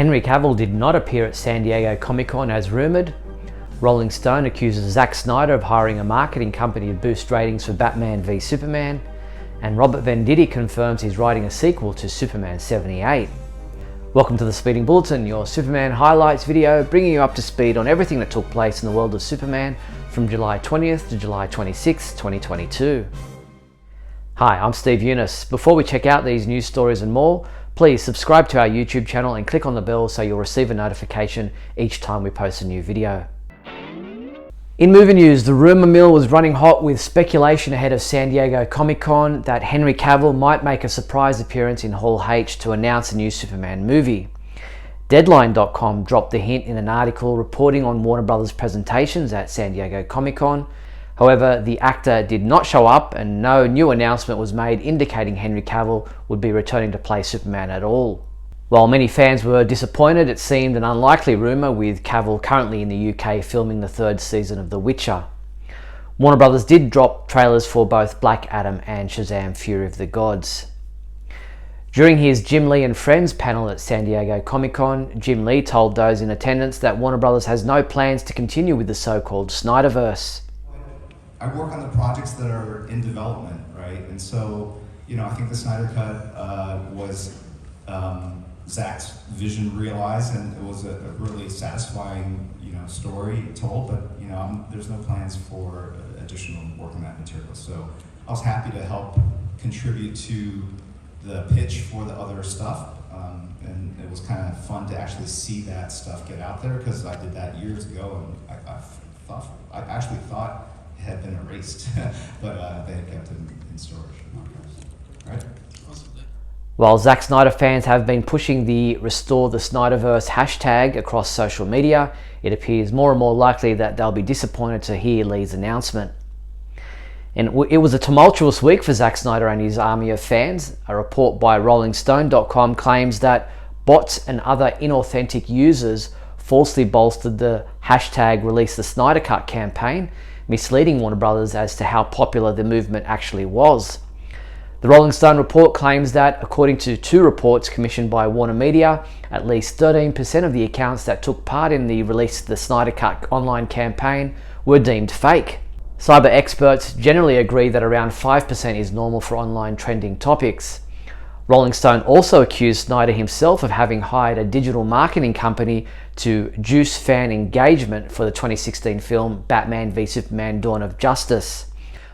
Henry Cavill did not appear at San Diego Comic-Con as rumoured. Rolling Stone accuses Zack Snyder of hiring a marketing company to boost ratings for Batman v Superman. And Robert Venditti confirms he's writing a sequel to Superman 78. Welcome to the Speeding Bulletin, your Superman highlights video, bringing you up to speed on everything that took place in the world of Superman from July 20th to July 26th, 2022. Hi, I'm Steve Younis. Before we check out these news stories and more, please subscribe to our YouTube channel and click on the bell so you'll receive a notification each time we post a new video. In movie news, the rumour mill was running hot with speculation ahead of San Diego Comic-Con that Henry Cavill might make a surprise appearance in Hall H to announce a new Superman movie. Deadline.com dropped the hint in an article reporting on Warner Brothers' presentations at San Diego Comic-Con. However, the actor did not show up and no new announcement was made indicating Henry Cavill would be returning to play Superman at all. While many fans were disappointed, it seemed an unlikely rumour, with Cavill currently in the UK filming the third season of The Witcher. Warner Brothers did drop trailers for both Black Adam and Shazam! Fury of the Gods. During his Jim Lee and Friends panel at San Diego Comic-Con, Jim Lee told those in attendance that Warner Brothers has no plans to continue with the so-called Snyderverse. I work on the projects that are in development, right? And so, I think the Snyder Cut was Zack's vision realized, and it was a really satisfying, story told. But there's no plans for additional work on that material. So I was happy to help contribute to the pitch for the other stuff, and it was kind of fun to actually see that stuff get out there, because I did that years ago, and I actually thought it had been erased, but they had kept it in storage. Right? While Zack Snyder fans have been pushing the Restore the Snyderverse hashtag across social media, it appears more and more likely that they'll be disappointed to hear Lee's announcement. And it was a tumultuous week for Zack Snyder and his army of fans. A report by RollingStone.com claims that bots and other inauthentic users falsely bolstered the hashtag Release the Snyder Cut campaign, misleading Warner Brothers as to how popular the movement actually was. The Rolling Stone report claims that, according to two reports commissioned by Warner Media, at least 13% of the accounts that took part in the Release the Snyder Cut online campaign were deemed fake. Cyber experts generally agree that around 5% is normal for online trending topics. Rolling Stone also accused Snyder himself of having hired a digital marketing company to juice fan engagement for the 2016 film Batman v Superman: Dawn of Justice.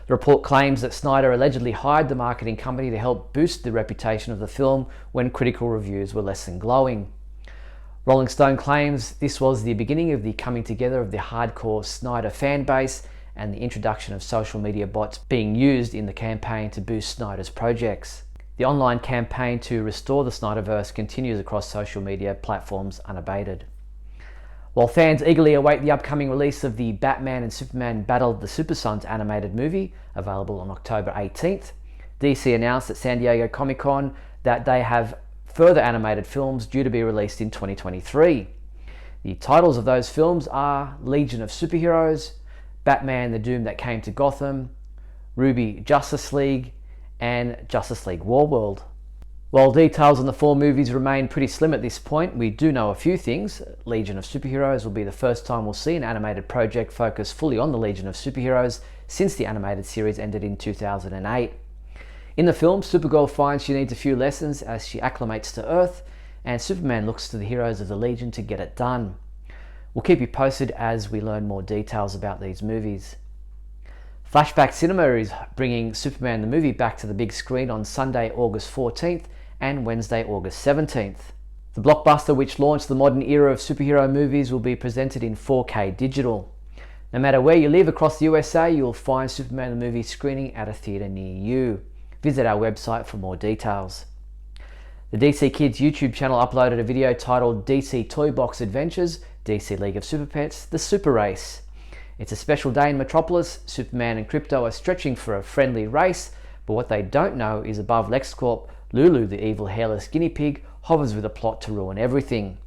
The report claims that Snyder allegedly hired the marketing company to help boost the reputation of the film when critical reviews were less than glowing. Rolling Stone claims this was the beginning of the coming together of the hardcore Snyder fan base and the introduction of social media bots being used in the campaign to boost Snyder's projects. The online campaign to restore the Snyderverse continues across social media platforms unabated. While fans eagerly await the upcoming release of the Batman and Superman Battle of the Super Sons animated movie, available on October 18th, DC announced at San Diego Comic-Con that they have further animated films due to be released in 2023. The titles of those films are Legion of Superheroes, Batman: The Doom That Came to Gotham, Ruby Justice League, and Justice League Warworld. While details on the four movies remain pretty slim at this point, we do know a few things. Legion of Superheroes will be the first time we'll see an animated project focused fully on the Legion of Superheroes since the animated series ended in 2008. In the film, Supergirl finds she needs a few lessons as she acclimates to Earth, and Superman looks to the heroes of the Legion to get it done. We'll keep you posted as we learn more details about these movies. Flashback Cinema is bringing Superman the movie back to the big screen on Sunday, August 14th and Wednesday, August 17th. The blockbuster, which launched the modern era of superhero movies, will be presented in 4K digital. No matter where you live across the USA, you'll find Superman the movie screening at a theatre near you. Visit our website for more details. The DC Kids YouTube channel uploaded a video titled DC Toy Box Adventures, DC League of Super Pets, The Super Race. It's a special day in Metropolis. Superman and Krypto are stretching for a friendly race, but what they don't know is above LexCorp, Lulu, the evil hairless guinea pig, hovers with a plot to ruin everything.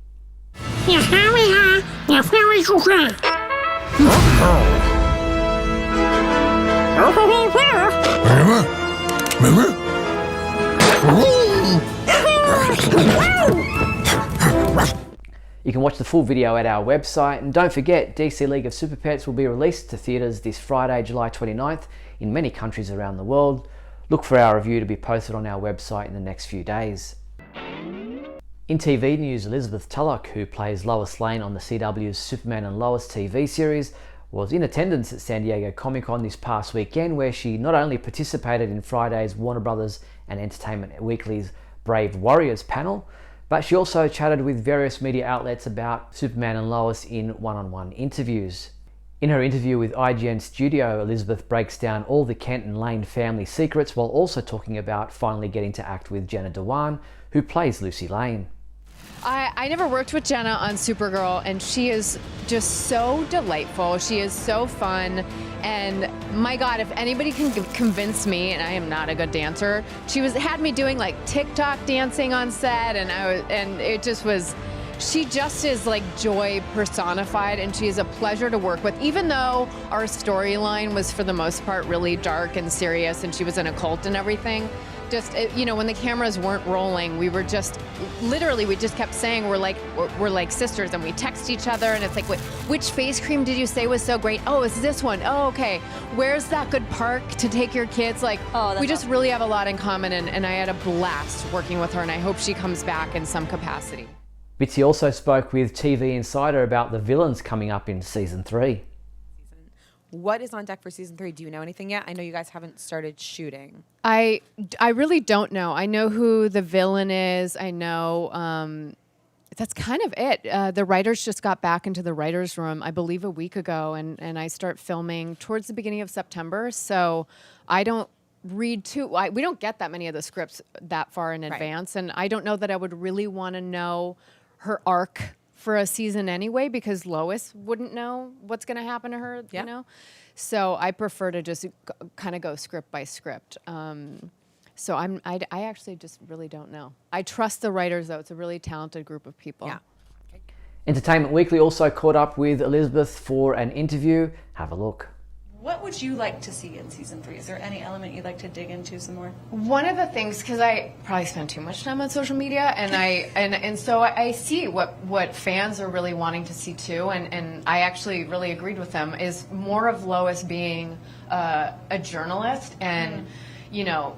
You can watch the full video at our website, and don't forget, DC League of Super Pets will be released to theatres this Friday, July 29th in many countries around the world. Look for our review to be posted on our website in the next few days. In TV news, Elizabeth Tulloch, who plays Lois Lane on the CW's Superman and Lois TV series, was in attendance at San Diego Comic-Con this past weekend, where she not only participated in Friday's Warner Brothers and Entertainment Weekly's Brave Warriors panel, but she also chatted with various media outlets about Superman and Lois in one-on-one interviews. In her interview with IGN Studio, Elizabeth breaks down all the Kent and Lane family secrets while also talking about finally getting to act with Jenna Dewan, who plays Lucy Lane. I never worked with Jenna on Supergirl, and she is just so delightful. She is so fun, and my God, if anybody can convince me, and I am not a good dancer, she had me doing like TikTok dancing on set, and it just was. She just is like joy personified, and she is a pleasure to work with. Even though our storyline was for the most part really dark and serious, and she was in a cult and everything. Just, you know, when the cameras weren't rolling, we were just literally, we just kept saying we're like sisters, and we text each other, and it's like, which face cream did you say was so great? Oh, it's this one. Oh, okay. Where's that good park to take your kids? Like, we just really have a lot in common, and I had a blast working with her, and I hope she comes back in some capacity. Bitsy also spoke with TV Insider about the villains coming up in season 3. What is on deck for season 3? Do you know anything yet? I know you guys haven't started shooting. I really don't know. I know who the villain is. I know that's kind of it. The writers just got back into the writers' room, I believe, a week ago, and I start filming towards the beginning of September. So I don't read we don't get that many of the scripts that far in advance, and I don't know that I would really want to know her arc for a season anyway, because Lois wouldn't know what's going to happen to her, you know? So I prefer to just kind of go script by script. So I actually just really don't know. I trust the writers, though. It's a really talented group of people. Yeah. Entertainment Weekly also caught up with Elizabeth for an interview. Have a look. What would you like to see in season 3? Is there any element you'd like to dig into some more? One of the things, because I probably spend too much time on social media, and so I see what fans are really wanting to see too, and I actually really agreed with them, is more of Lois being a journalist and, you know,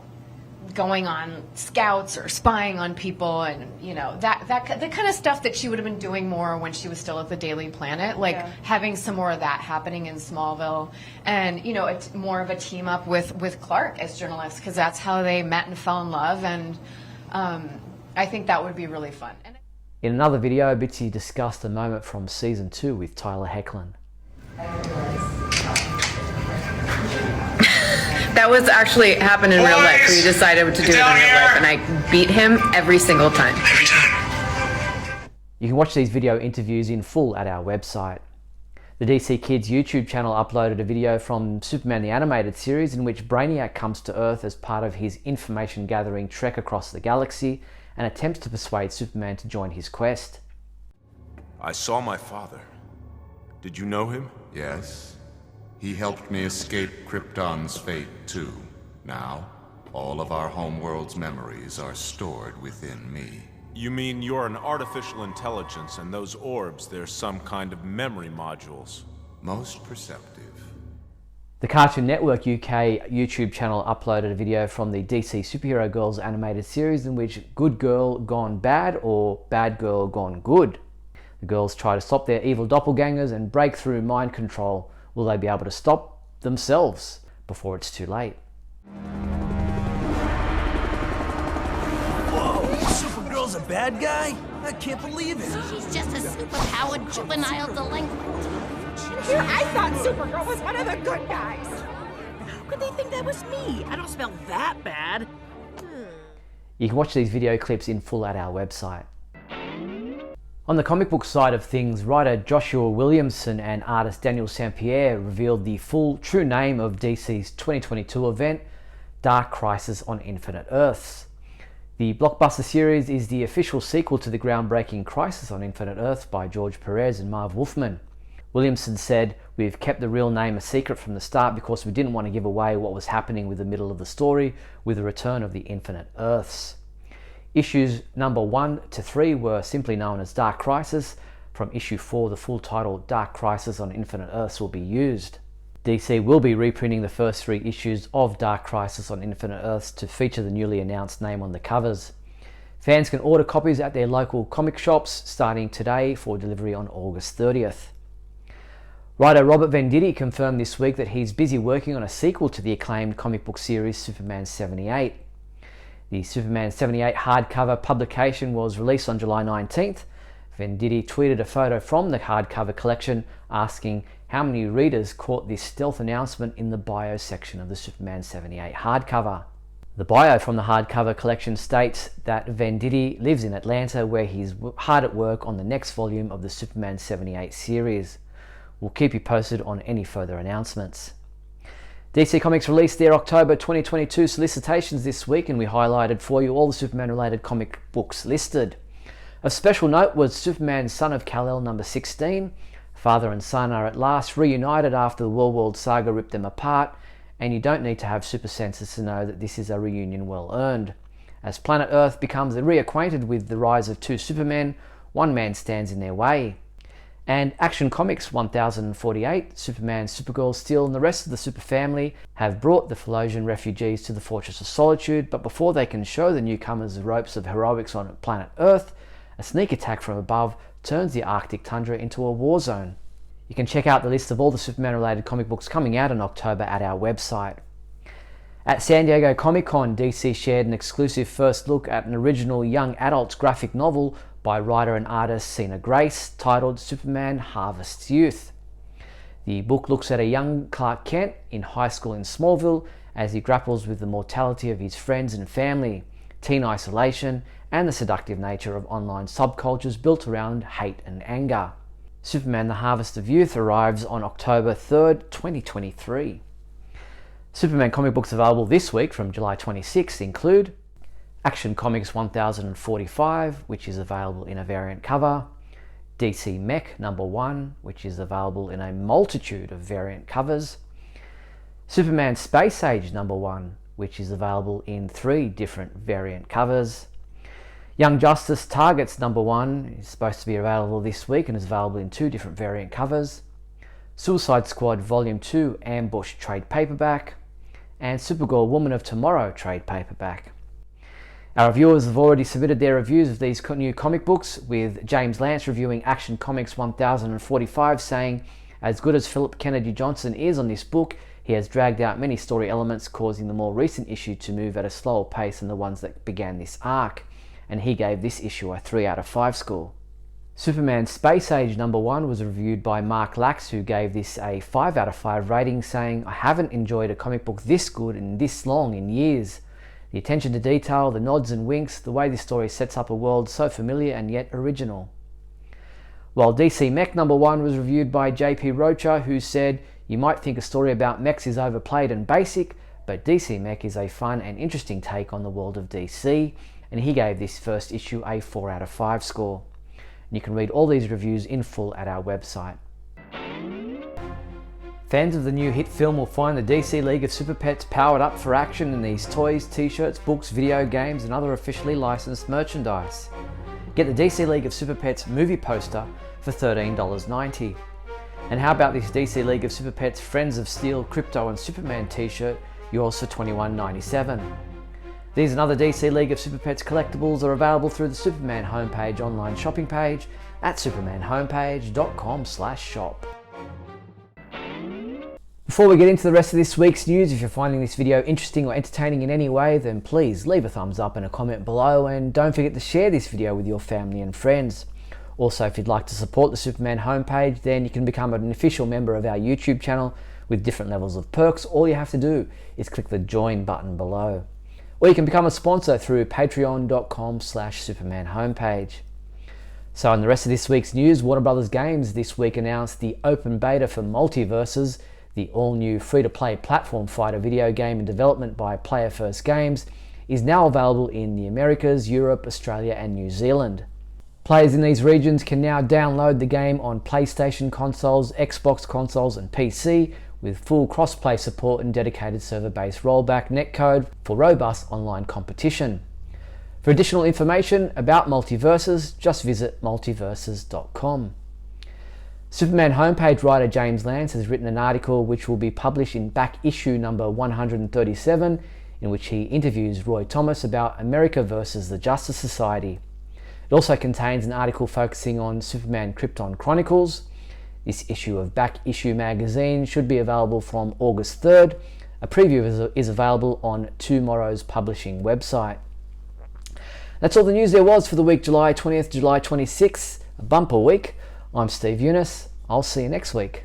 going on scouts or spying on people, and you know the kind of stuff that she would have been doing more when she was still at the Daily Planet, like having some more of that happening in Smallville, and you know, it's more of a team up with Clark as journalists, because that's how they met and fell in love, and I think that would be really fun. In another video, Bitsy discussed a moment from season 2 with Tyler Hoechlin. That was actually happened in real life. We decided to do it in real life, and I beat him every single time. Every time. You can watch these video interviews in full at our website. The DC Kids YouTube channel uploaded a video from Superman the Animated Series in which Brainiac comes to Earth as part of his information-gathering trek across the galaxy and attempts to persuade Superman to join his quest. I saw my father. Did you know him? Yes. He helped me escape Krypton's fate, too. Now, all of our homeworld's memories are stored within me. You mean you're an artificial intelligence, and those orbs, they're some kind of memory modules? Most perceptive. The Cartoon Network UK YouTube channel uploaded a video from the DC Superhero Girls animated series in which Good Girl Gone Bad or Bad Girl Gone Good. The girls try to stop their evil doppelgangers and break through mind control. Will they be able to stop themselves before it's too late? Whoa, Supergirl's a bad guy? I can't believe it. She's just a superpowered juvenile delinquent. Here, I thought Supergirl was one of the good guys. How could they think that was me? I don't smell that bad. You can watch these video clips in full at our website. On the comic book side of things, writer Joshua Williamson and artist Daniel St. Pierre revealed the full true name of DC's 2022 event, Dark Crisis on Infinite Earths. The blockbuster series is the official sequel to the groundbreaking Crisis on Infinite Earths by George Perez and Marv Wolfman. Williamson said, "We've kept the real name a secret from the start because we didn't want to give away what was happening with the middle of the story with the return of the Infinite Earths." Issues number 1 to 3 were simply known as Dark Crisis, From issue 4, the full title Dark Crisis on Infinite Earths will be used. DC will be reprinting the first 3 issues of Dark Crisis on Infinite Earths to feature the newly announced name on the covers. Fans can order copies at their local comic shops starting today for delivery on August 30th. Writer Robert Venditti confirmed this week that he's busy working on a sequel to the acclaimed comic book series Superman 78. The Superman 78 hardcover publication was released on July 19th. Venditti tweeted a photo from the hardcover collection asking how many readers caught this stealth announcement in the bio section of the Superman 78 hardcover. The bio from the hardcover collection states that Venditti lives in Atlanta where he's hard at work on the next volume of the Superman 78 series. We'll keep you posted on any further announcements. DC Comics released their October 2022 solicitations this week, and we highlighted for you all the Superman-related comic books listed. Of special note was Superman Son of Kal-El number 16. Father and son are at last reunited after the World saga ripped them apart, and you don't need to have super senses to know that this is a reunion well earned. As planet Earth becomes reacquainted with the rise of 2 Supermen, one man stands in their way. And Action Comics 1048, Superman, Supergirl, Steel and the rest of the Super family have brought the Felosian refugees to the Fortress of Solitude, but before they can show the newcomers the ropes of heroics on planet Earth, a sneak attack from above turns the Arctic tundra into a war zone. You can check out the list of all the Superman-related comic books coming out in October at our website. At San Diego Comic-Con, DC shared an exclusive first look at an original young adult graphic novel by writer and artist Sina Grace titled Superman Harvests Youth. The book looks at a young Clark Kent in high school in Smallville as he grapples with the mortality of his friends and family, teen isolation, and the seductive nature of online subcultures built around hate and anger. Superman The Harvest of Youth arrives on October 3rd, 2023. Superman comic books available this week from July 26th include Action Comics 1045, which is available in a variant cover, DC Mech number 1, which is available in a multitude of variant covers, Superman Space Age number 1, which is available in 3 different variant covers, Young Justice Targets number 1 is supposed to be available this week and is available in 2 different variant covers, Suicide Squad Volume 2 Ambush trade paperback, and Supergirl Woman of Tomorrow trade paperback. Our reviewers have already submitted their reviews of these new comic books, with James Lance reviewing Action Comics 1045 saying, as good as Philip Kennedy Johnson is on this book, he has dragged out many story elements, causing the more recent issue to move at a slower pace than the ones that began this arc, and he gave this issue a 3 out of 5 score. Superman Space Age number 1 was reviewed by Mark Lax, who gave this a 5 out of 5 rating, saying, I haven't enjoyed a comic book this good and this long in years. The attention to detail, the nods and winks, the way this story sets up a world so familiar and yet original. While DC Mech number 1 was reviewed by JP Rocha, who said, you might think a story about mechs is overplayed and basic, but DC Mech is a fun and interesting take on the world of DC, and he gave this first issue a 4 out of 5 score. And you can read all these reviews in full at our website. Fans of the new hit film will find the DC League of Super Pets powered up for action in these toys, t-shirts, books, video games and other officially licensed merchandise. Get the DC League of Super Pets movie poster for $13.90. And how about this DC League of Super Pets Friends of Steel, Krypto and Superman t-shirt, yours for $21.97. These and other DC League of Super Pets collectibles are available through the Superman homepage online shopping page at supermanhomepage.com/shop. Before we get into the rest of this week's news, if you're finding this video interesting or entertaining in any way, then please leave a thumbs up and a comment below, and don't forget to share this video with your family and friends. Also, if you'd like to support the Superman homepage, then you can become an official member of our YouTube channel with different levels of perks. All you have to do is click the join button below. Or you can become a sponsor through patreon.com/Superman homepage. So in the rest of this week's news, Warner Brothers Games this week announced the open beta for Multiverses, the all-new free-to-play platform fighter video game in development by Player First Games, is now available in the Americas, Europe, Australia and New Zealand. Players in these regions can now download the game on PlayStation consoles, Xbox consoles and PC, with full cross-play support and dedicated server-based rollback netcode for robust online competition. For additional information about Multiverses, just visit multiverses.com. Superman homepage writer James Lance has written an article which will be published in back issue number 137, in which he interviews Roy Thomas about America versus the Justice Society. It also contains an article focusing on Superman Krypton Chronicles. This issue of Back Issue magazine should be available from August 3rd. A preview is available on Tomorrow's publishing website. That's all the news there was for the week July 20th, July 26th, a bumper week. I'm Steve Younis. I'll see you next week.